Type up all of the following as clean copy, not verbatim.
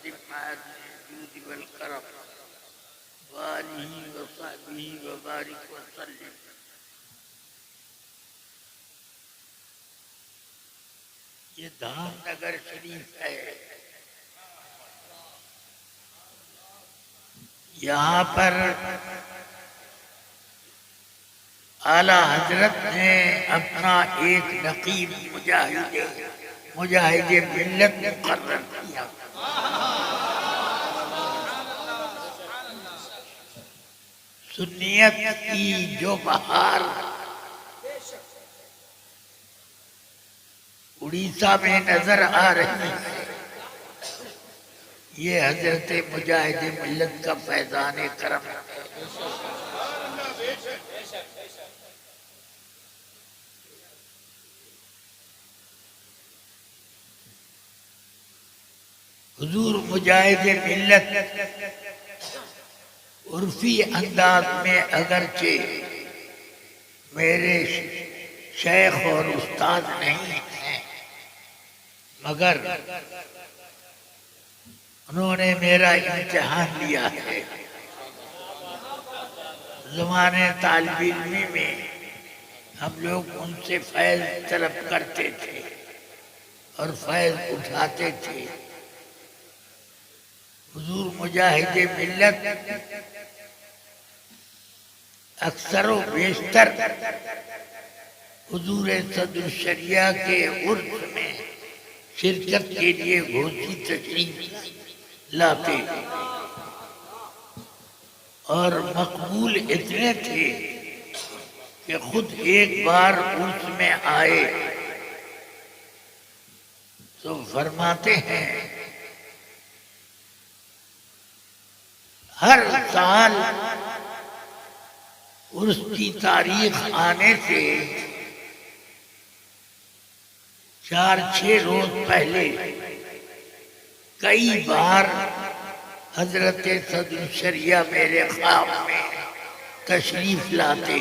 वसल्लिम जूदी वल करम वालिही वसहबिही वबारिक वसल्लिम। ये धामनगर शरीफ है। यहाँ पर आला हजरत ने अपना एक नकीब मुजाहिद मिल्लत मुकर्रर किया। सुन्नियत की जो बहार उड़ीसा में नजर आ रही है, ये हजरत मुजाहिद मिल्लत का फैजान करम है। हुजूर मुजाहिद मिल्लत उर्फी अंदाज में अगरचे मेरे शेख और उस्ताद नहीं हैं, मगर उन्होंने मेरा इम्तिहान लिया है। ज़माने तालिब इल्मी में हम लोग उनसे फैज़ तलब करते थे और फैज़ उठाते थे। हुजूर मुजाहिद मिल्लत अक्सर व बेशतर हुजूर सदर शरिया के उर्स में शिरकत के लिए घोषी तशरीफ लाते और मकबूल इतने थे कि खुद एक बार उर्स में आए तो फरमाते हैं, हर साल उर्स की तारीख आने से 4-6 रोज पहले कई बार हजरत सदर शरिया मेरे ख्वाब में तशरीफ लाते,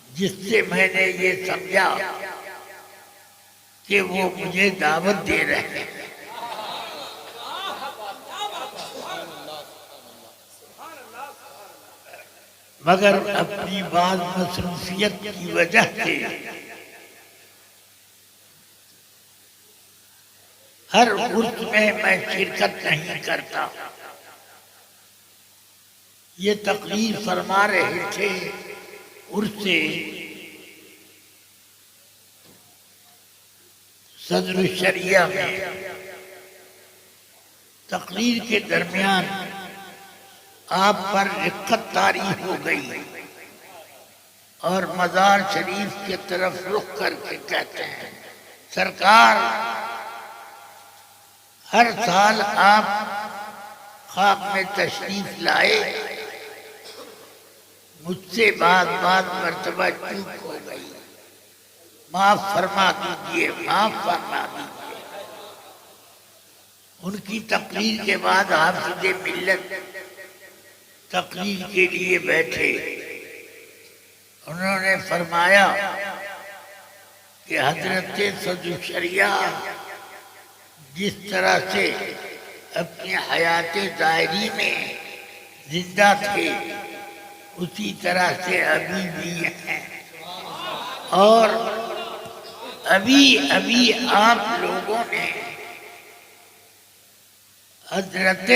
जिससे मैंने ये समझा कि वो मुझे दावत दे रहे हैं। मगर अपनी बात मसरूफियत की वजह से हर उर्स में मैं शिरकत नहीं करता। ये तकरीर फरमा रहे थे उर्स से सदर शरिया में। तकरीर के दरमियान आप पर रिक्कत तारी हो गई और मज़ार शरीफ की तरफ रुख करके कहते हैं, सरकार हर साल आप ख्वाब में तशरीफ लाए, मुझसे बात मर्तबा चूक हो गई, माफ फरमा दीजिए, माफ फरमा दीजिए। उनकी तकरीर के बाद हाफिज़ मिल्लत तकरीर के लिए बैठे। उन्होंने फरमाया कि हजरत सदर शरिया जिस तरह से अपनी हयात ज़ाहिरी में जिंदा थे उसी तरह से अभी भी हैं, और अभी आप लोगों ने हजरत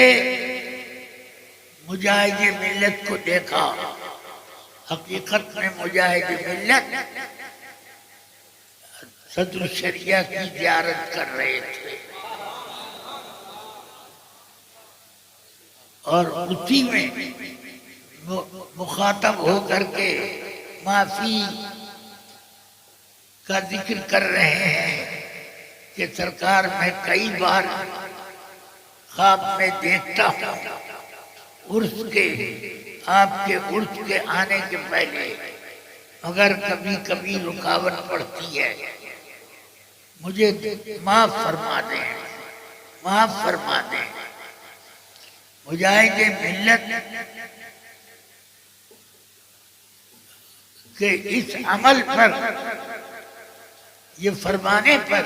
मुजाहिद मिल्लत को देखा। हकीकत में मुजाहिद मिल्लत सदर शरिया की ज़ियारत कर रहे थे और उसी में मुखातब होकर के माफी का जिक्र कर रहे हैं कि सरकार मैं कई बार ख्वाब में देखता हूँ उर्स के, आपके उर्स के आने के पहले, मगर कभी कभी रुकावट पड़ती है, मुझे माफ फरमा दें, माफ फरमा दें। मुजाहिद मिल्लत के इस अमल पर, ये फरमाने पर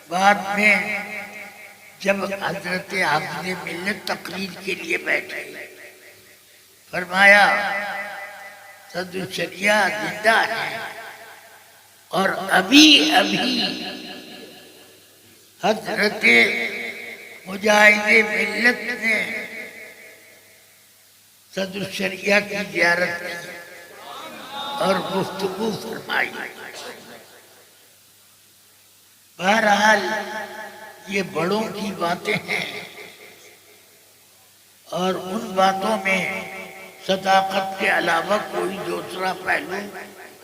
बाद में जब हजरत हाफिज मिल्लत तकरीर के लिए बैठे, फरमाया सदर शरिया जिंदा है और अभी अभी हजरत मुजाहिद मिल्लत ने सदर शरिया की ज़ियारत की और गुफ्तगू फरमाई। बहरहाल ये बड़ों की बातें हैं और उन बातों में सदाकत के अलावा कोई दूसरा पहलू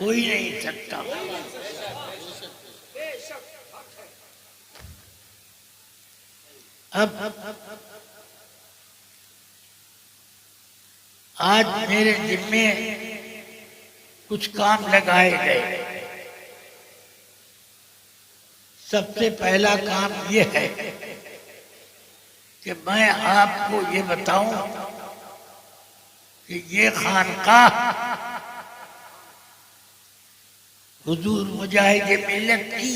हो ही नहीं सकता। अब आज मेरे जिम्मे कुछ काम लगाए गए। सबसे पहला काम ये है कि मैं आपको ये बताऊं कि ये खानकाह हुजूर मुजाहिद मिल्लत की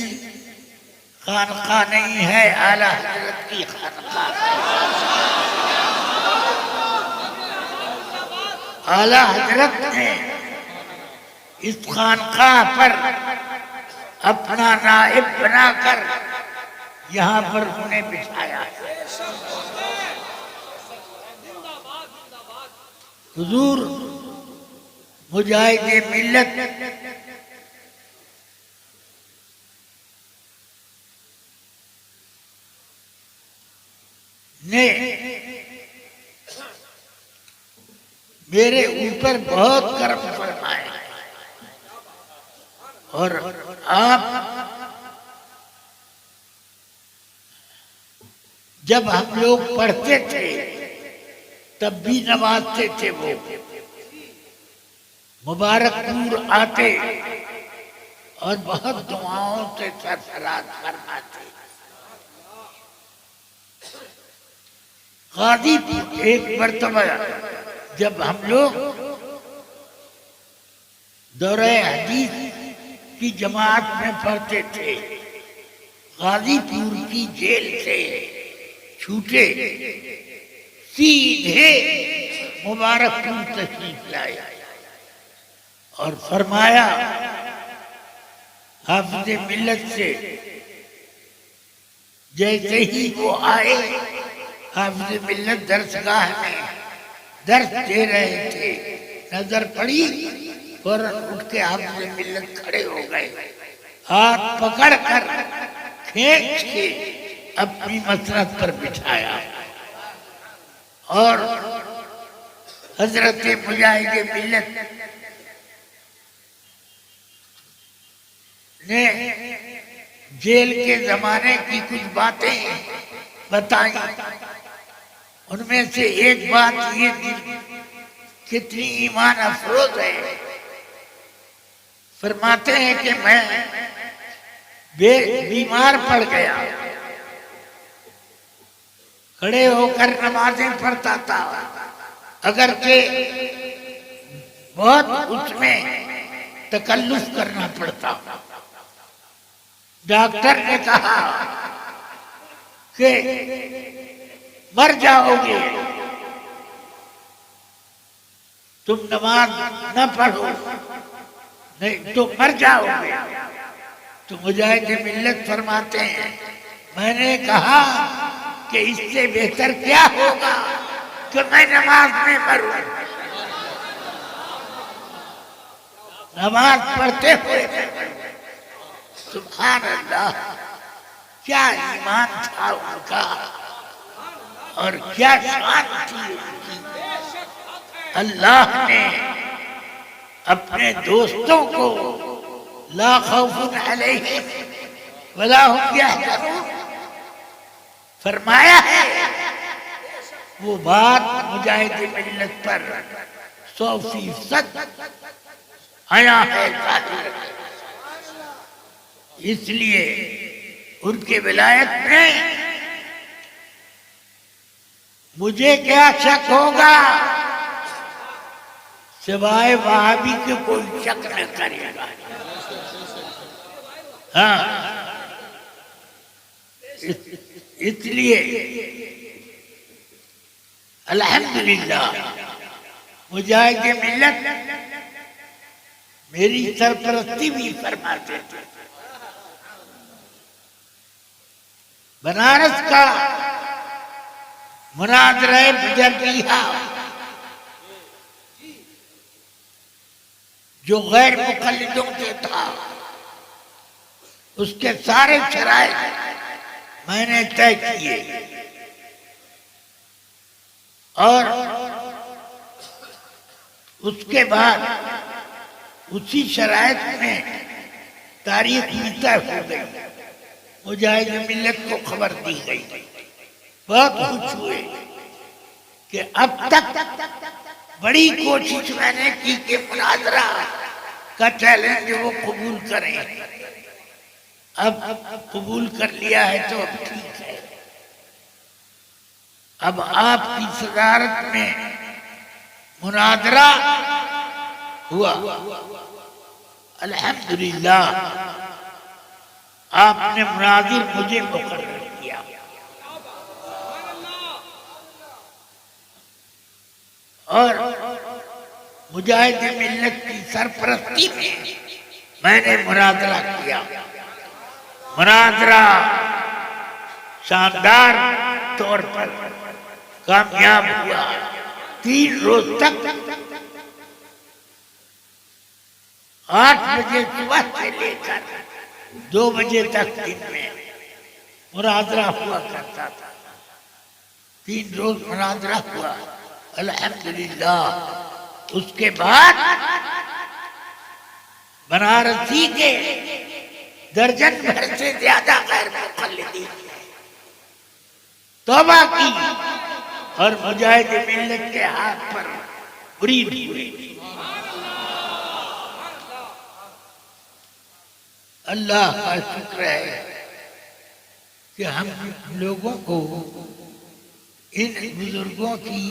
खानकाह नहीं है, आला हजरत की खानकाह। आला हजरत ने इस खानकाह पर अपना नाइब बनाकर यहाँ पर उन्हें बिठाया है। हुजूर मुजाहिद मिल्लत ने मेरे ऊपर बहुत करम फरमाया और आप जब हम लोग पढ़ते थे तब भी नवाजते थे। वो मुबारकपुर आते और बहुत दुआओं से सरफराज फरमाते। गाजीपुर एक मर्तबा जब हम लोग दौरे हदीस की जमात में पढ़ते थे, गाजीपुर की जेल से छूटे सीधे मुबारकपुर तशरीफ लाए और फरमाया हाफिज मिल्लत से जैसे ही वो आए, हाफिज मिल्लत दरसगाह में दर्स दे रहे थे, नजर पड़ी, फौरन उठ के हाफिज मिल्लत खड़े हो गए, हाथ पकड़कर खींच के अपनी मसरत पर बिठाया और हजरत मुजाहिद मिल्लत ने जेल के जमाने की कुछ बातें बताई। उनमें से एक बात ये थी, कितनी ईमान अफरोज है। फरमाते हैं कि मैं बीमार पड़ गया, खड़े होकर नमाजें पढ़ता था, अगर के बहुत उसमें तकल्लुफ करना पड़ता। डॉक्टर ने कहा कि मर जाओगे, तुम नमाज न पढ़ो, नहीं तो मर जाओगे। तो मुजाहिद मिल्लत फरमाते हैं, मैंने कहा कि इससे बेहतर क्या होगा कि मैं नमाज में मरूं। नमाज पढ़ते हुए सुभान अल्लाह, क्या ईमान था उनका और क्या शान थी उनकी। अल्लाह ने अपने दोस्तों को ला खौफुन अलैहिम वला हुम यहज़नून फरमाया है। वो बात मुजाहिद मिल्लत पर 100% आया है। इसलिए उनके विलायत में मुझे क्या शक होगा, सिवाय वहाबी के कोई शक न करेगा। हाँ, इसलिए अल्हम्दुलिल्लाह मुजाहिद मिल्लत मेरी सरपरस्ती भी फरमाते थे। बनारस का मुनाज़रा बुजरबिया जो गैर मुक़ल्लिदों से था, उसके सारे शराइत मैंने तय किए और उसके बाद उसी शराइत में तारीख में तय हो गई, मुजाहिद मिल्लत को खबर दी गई। बहुत खुश हुए कि अब तक बड़ी कोशिश मैंने की कि मुनाज़रा का चैलेंज वो कबूल करें, अब कबूल कर लिया है तो अब ठीक है। अब आपकी सदारत में मुनाज़रा हुआ, अल्हम्दुलिल्लाह आपने मुनाज़िर मुझे मुकर्रर किया और मुजाहिद मिल्लत की सरपरस्ती में मैंने मुनाज़रा किया। मुनाज़रा शानदार तौर पर कामयाब हुआ। 3 रोज तक 8 बजे सुबह से लेकर 2 बजे तक दिन में मुनाज़रा हुआ करता था। 3 रोज मुनाज़रा हुआ, अल्हम्दुलिल्लाह। उसके बाद बनारसी के दर्जन भर से ज्यादा गैर मुक़ल्लिदीन तौबा की और मुजाहिद मिल्लत के हाथ पर मुरीद हुए। अल्लाह का शुक्र है कि हम लोगों को इन बुजुर्गों की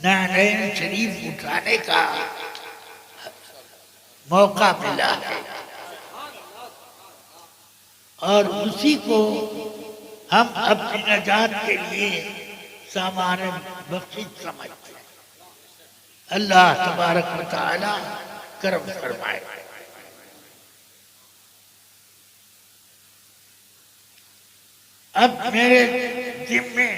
नानैन शरीफ उठाने का मौका मिला है और उसी को हम अपनी नजात के लिए सामान बख्शिश समझते हैं। अल्लाह तबारक व तआला करम फरमाए। अब मेरे जिम्मे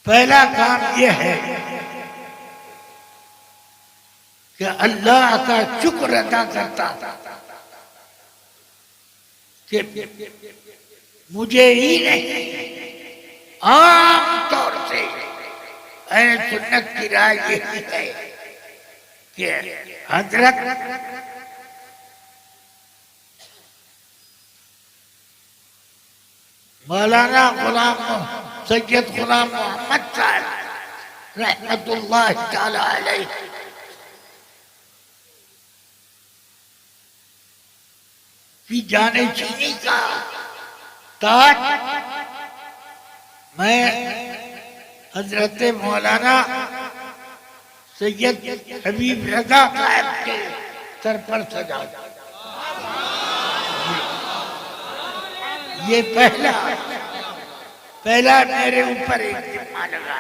पहला काम यह है कि अल्लाह का शुक्र अदा करता कि मुझे ही नहीं, आम तौर से अहले सुन्नत की राय यही है कि हजरत मौलाना सैयद गुलाम मोहम्मद साहब रहमतुल्लाह ताला अलैह की जाने चीनी का ताज मैं हजरत मौलाना सैयद हबीब रजा साहब के सर पर सजा। ये पहला मेरे ऊपर एक जिम्मा लगा।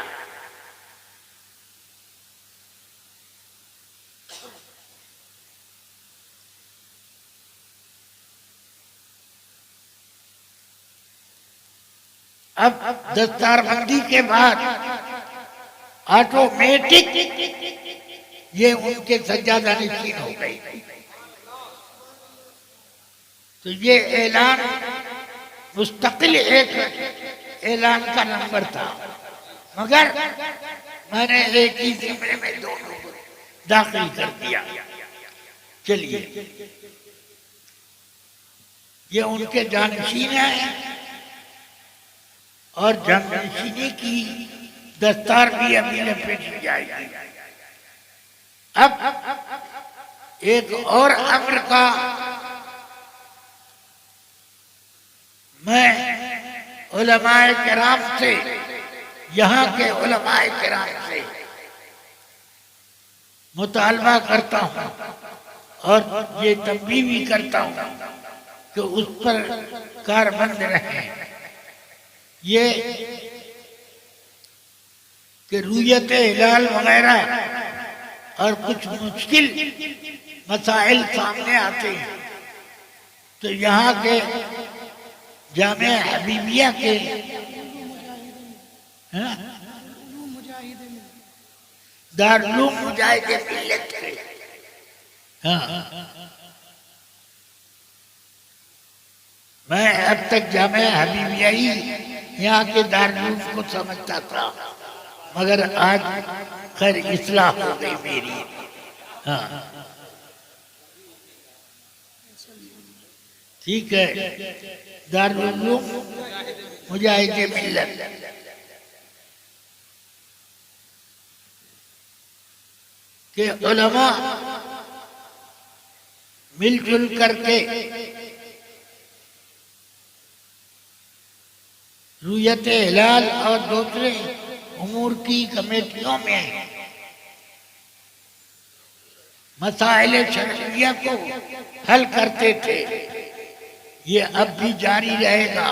अब दस्तारबंदी के बाद ऑटोमेटिक ये उनके सज्जादा नशीन हो गई। तो ये ऐलान मुस्तकिल एक ऐलान का नंबर था, मगर मैंने एक ही जिम्मे में दोनों दाखिल कर दिया। चलिए, ये उनके जानशीन हैं और जानशीनी की दस्तार भी अभी लपेटी जाएगी। अब एक और अम्र का मैं उलमाए किराम से, यहाँ के उलमाए किराम से मुतालबा करता हूँ और ये तंबीह भी करता हूँ कि उस पर कारबंद रहे। ये कि रुयत हिलाल वगैरह और कुछ मुश्किल मसाइल सामने आते हैं तो यहाँ के जामिया हबीबिया के दारुल मुजाहिदे मिल्लत के मैं अब तक जामिया हबीबिया ही यहाँ के दारुल को समझता था, मगर आज खैर इस्लाह हो गई मेरी। ठीक है, दारुल मुजाहिदे मिल्लत के उलमा मिलजुल करके रुयत हिलाल और दूसरे उमूर की कमेटियों में मसाइल शरइया को हल करते थे। ये अब भी जारी रहेगा,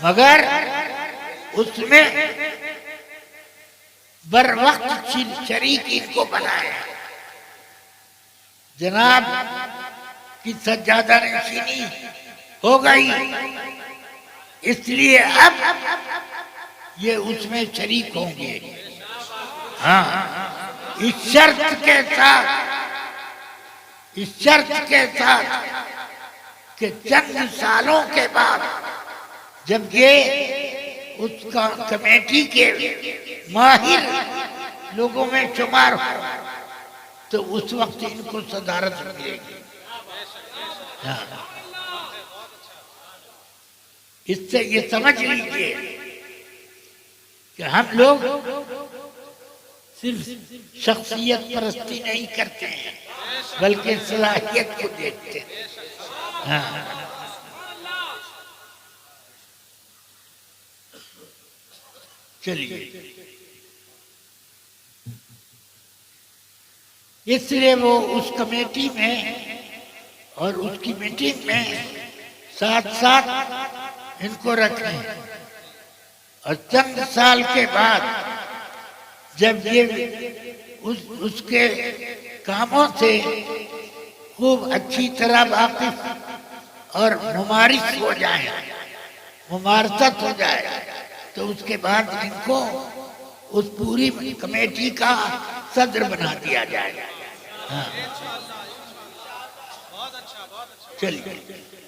मगर उसमें बर वक्त शरीक इनको बनाया। जनाब की सज्जादा नशीनी हो गई, इसलिए अब ये उसमें शरीक होंगे। हाँ, इस शर्त के साथ कि चंद सालों के बाद जब ये उसका कमेटी के माहिर लोगों में शुमार हो तो उस वक्त इनको सदारत मिलेगी। इससे ये समझ लीजिए कि हम लोग सिर्फ शख्सियत परस्ती नहीं करते हैं, बल्कि सलाहियत को देखते हैं। चलिए, इसलिए वो उस कमेटी में और उसकी मीटिंग में साथ साथ इनको रखें और चंद साल के बाद जब ये उसके कामों से खूब अच्छी तरह वाकिफ और मुमारिस हो जाए, मुमारसत हो जाए, तो उसके बाद इनको उस पूरी कमेटी का सदर बना दिया जाएगा। हाँ, चलिए।